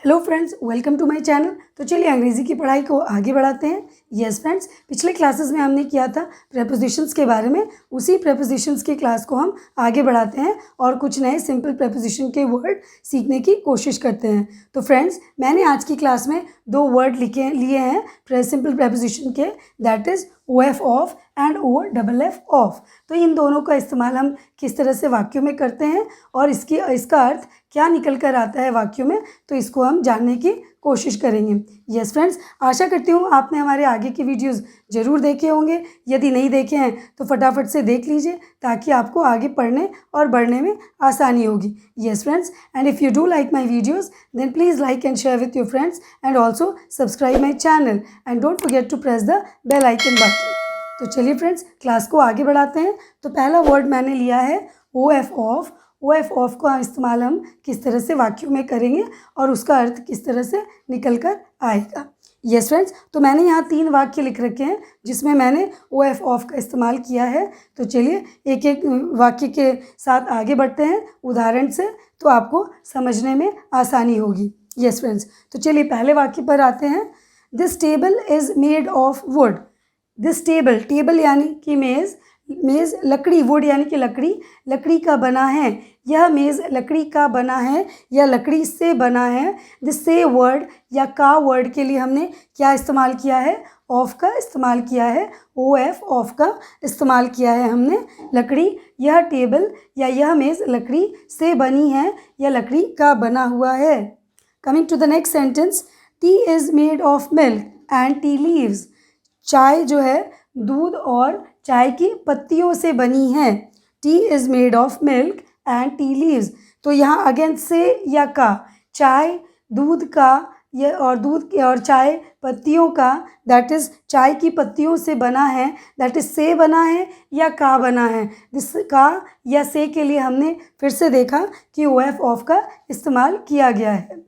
Hello friends, welcome to my channel. तो चलिए अंग्रेज़ी की पढ़ाई को आगे बढ़ाते हैं। यस फ्रेंड्स, पिछले क्लासेस में हमने किया था प्रेपोजिशंस के बारे में। उसी प्रेपोजिशंस की क्लास को हम आगे बढ़ाते हैं और कुछ नए सिंपल प्रेपोजिशन के वर्ड सीखने की कोशिश करते हैं। तो फ्रेंड्स, मैंने आज की क्लास में दो वर्ड लिए हैं सिंपल प्रेपोजिशन के, that is OF of and OFF of. तो इन दोनों का इस्तेमाल हम किस तरह से वाक्यों में करते हैं और इसका अर्थ क्या निकल कर आता है वाक्यों में, तो इसको हम जानने की कोशिश करेंगे। यस फ्रेंड्स, आशा करती हूँ आपने हमारे आगे की वीडियोस ज़रूर देखे होंगे। यदि नहीं देखे हैं तो फटाफट से देख लीजिए ताकि आपको आगे पढ़ने और बढ़ने में आसानी होगी। Yes friends, and if you do like my videos then please like and share with your friends and also subscribe my channel and don't forget to press the bell icon button. तो चलिए friends, class को आगे बढ़ाते हैं। तो पहला word मैंने लिया है OF ऑफ। OF ऑफ का इस्तेमाल हम किस तरह से वाक्यों में करेंगे और उसका अर्थ किस तरह से निकल कर आएगा। यस फ्रेंड्स, तो मैंने यहाँ 3 वाक्य लिख रखे हैं जिसमें मैंने OF ऑफ का इस्तेमाल किया है। तो चलिए एक एक वाक्य के साथ आगे बढ़ते हैं उदाहरण से, तो आपको समझने में आसानी होगी। यस फ्रेंड्स, तो चलिए पहले वाक्य पर आते हैं। This table is made of would. This table, table यानी कि मेज़, मेज़ लकड़ी, वुड यानी कि लकड़ी का बना है। यह मेज़ लकड़ी का बना है या लकड़ी से बना है। दिस से वर्ड या का वर्ड के लिए हमने क्या इस्तेमाल किया है? ऑफ का इस्तेमाल किया है। OF ऑफ का इस्तेमाल किया है हमने। लकड़ी, यह टेबल या यह मेज़ लकड़ी से बनी है या लकड़ी का बना हुआ है। Coming to the next sentence, tea is made of milk and tea leaves. चाय जो है दूध और चाय की पत्तियों से बनी है। T is made of milk and tea leaves. तो यहाँ अगेन से या का, चाय दूध का ये और दूध और चाय पत्तियों का, दैट इज़ चाय की पत्तियों से बना है, दैट इज़ से बना है या का बना है। दिस का या से के लिए हमने फिर से देखा कि OF ऑफ का इस्तेमाल किया गया है।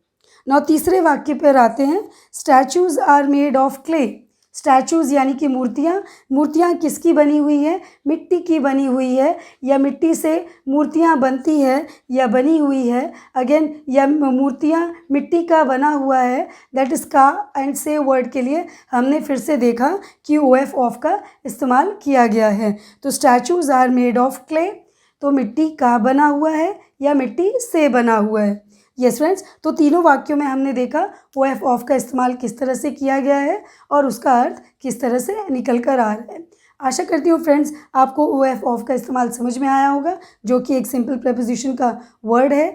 नौ तीसरे वाक्य पर आते हैं। Statues are made of clay. Statues यानी कि मूर्तियाँ किसकी बनी हुई है? मिट्टी की बनी हुई है या मिट्टी से मूर्तियाँ बनती है या बनी हुई है। अगेन या मूर्तियाँ मिट्टी का बना हुआ है, दैट इज़ का एंड से वर्ड के लिए हमने फिर से देखा कि OF ऑफ का इस्तेमाल किया गया है। तो statues are made of clay, तो मिट्टी का बना हुआ है या मिट्टी से बना हुआ है। यस फ्रेंड्स, तो तीनों वाक्यों में हमने देखा OF ऑफ का इस्तेमाल किस तरह से किया गया है और उसका अर्थ किस तरह से निकल कर आ रहा है। आशा करती हूँ फ्रेंड्स आपको OF ऑफ का इस्तेमाल समझ में आया होगा, जो कि एक सिंपल प्रेपोजिशन का वर्ड है।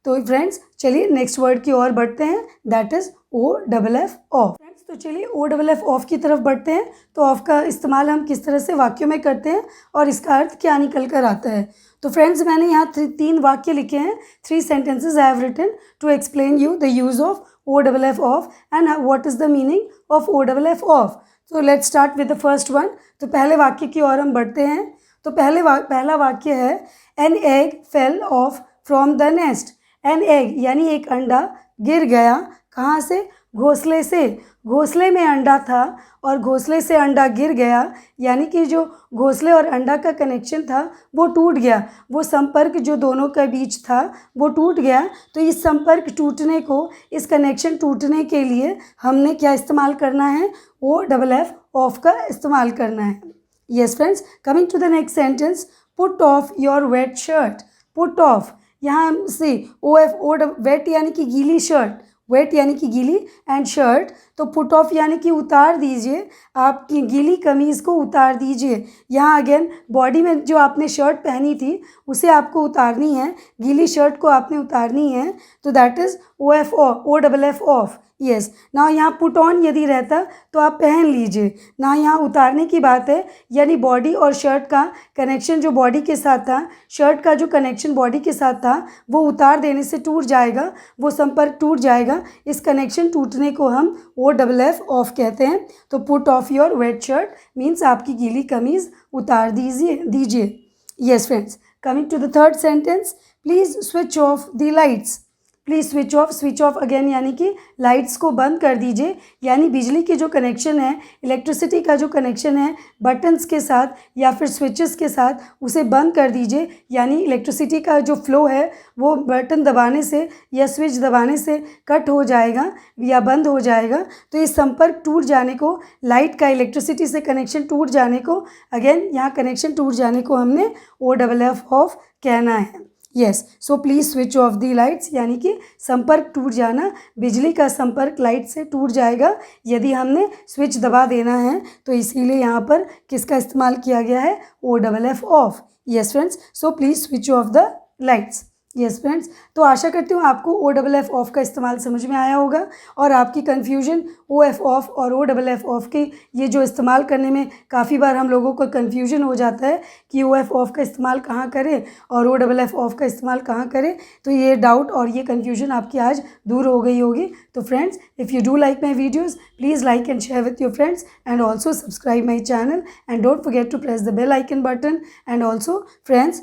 तो फ्रेंड्स चलिए नेक्स्ट वर्ड की ओर बढ़ते हैं, that is OFF of. Friends तो चलिए OFF ऑफ की तरफ बढ़ते हैं। तो ऑफ का इस्तेमाल हम किस तरह से वाक्यों में करते हैं और इसका अर्थ क्या निकल कर आता है। तो फ्रेंड्स मैंने यहाँ 3 वाक्य लिखे हैं। 3 sentences I have written to explain you the use of OFF of and what is the meaning of OFF of. तो let's start with the first one। तो पहले वाक्य की ओर हम बढ़ते हैं। तो पहला वाक्य है an egg fell off from the nest। an egg यानी एक अंडा गिर गया, कहाँ से? घोंसले से। घोंसले में अंडा था और घोंसले से अंडा गिर गया, यानी कि जो घोंसले और अंडा का कनेक्शन था वो टूट गया। वो संपर्क जो दोनों के बीच था वो टूट गया। तो इस संपर्क टूटने को, इस कनेक्शन टूटने के लिए हमने क्या इस्तेमाल करना है? OFF ऑफ का इस्तेमाल करना है। Yes friends, coming to the next sentence, put off your wet shirt. Put off, यहाँ से वेट यानी कि गीली शर्ट, वेट यानी कि गीली एंड शर्ट, तो पुट ऑफ यानी कि उतार दीजिए, आपकी गीली कमीज़ को उतार दीजिए। यहाँ अगेन बॉडी में जो आपने शर्ट पहनी थी उसे आपको उतारनी है, गीली शर्ट को आपने उतारनी है। तो that is OFF of. Yes, ना यहाँ पुट ऑन यदि रहता तो आप पहन लीजिए, ना यहाँ उतारने की बात है, यानी बॉडी और शर्ट का कनेक्शन जो बॉडी के साथ था, शर्ट का जो कनेक्शन बॉडी के साथ था वो उतार देने से टूट जाएगा, वो संपर्क टूट जाएगा। इस कनेक्शन टूटने को हम OFF ऑफ कहते हैं। तो put off your wet shirt means आपकी गीली कमीज़ उतार दीजिए। Yes friends, coming to the third sentence, please switch off the lights. Please switch off again यानी कि लाइट्स को बंद कर दीजिए, यानी बिजली की जो कनेक्शन है, इलेक्ट्रिसिटी का जो कनेक्शन है बटन्स के साथ या फिर स्विचेस के साथ, उसे बंद कर दीजिए। यानी इलेक्ट्रिसिटी का जो फ्लो है वो बटन दबाने से या स्विच दबाने से कट हो जाएगा या बंद हो जाएगा। तो इस संपर्क टूट जाने को, लाइट का इलेक्ट्रिसिटी से कनेक्शन टूट जाने को, अगेन यहाँ कनेक्शन टूट जाने को हमने OFF ऑफ कहना है। Yes, so please switch of the lights, यानी कि संपर्क टूट जाना, बिजली का संपर्क लाइट से टूट जाएगा यदि हमने स्विच दबा देना है। तो इसीलिए यहाँ पर किसका इस्तेमाल किया गया है, OFF of. Yes friends, so please switch off the lights. Yes friends, तो आशा करती हूँ आपको OFF ऑफ का इस्तेमाल समझ में आया होगा और आपकी कन्फ्यूजन OF ऑफ और OFF ऑफ के ये जो इस्तेमाल करने में काफ़ी बार हम लोगों को कन्फ्यूजन हो जाता है कि OF ऑफ का इस्तेमाल कहाँ करें और OFF ऑफ का इस्तेमाल कहाँ करें। तो ये डाउट और ये कन्फ्यूजन आपकी आज दूर हो गई होगी। तो friends, if you do like my videos, please like and share with your friends and also subscribe my channel and don't forget to press the bell icon button. And also friends,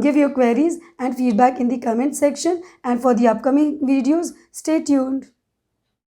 give your queries and feedback in the comment section, and for the upcoming videos stay tuned.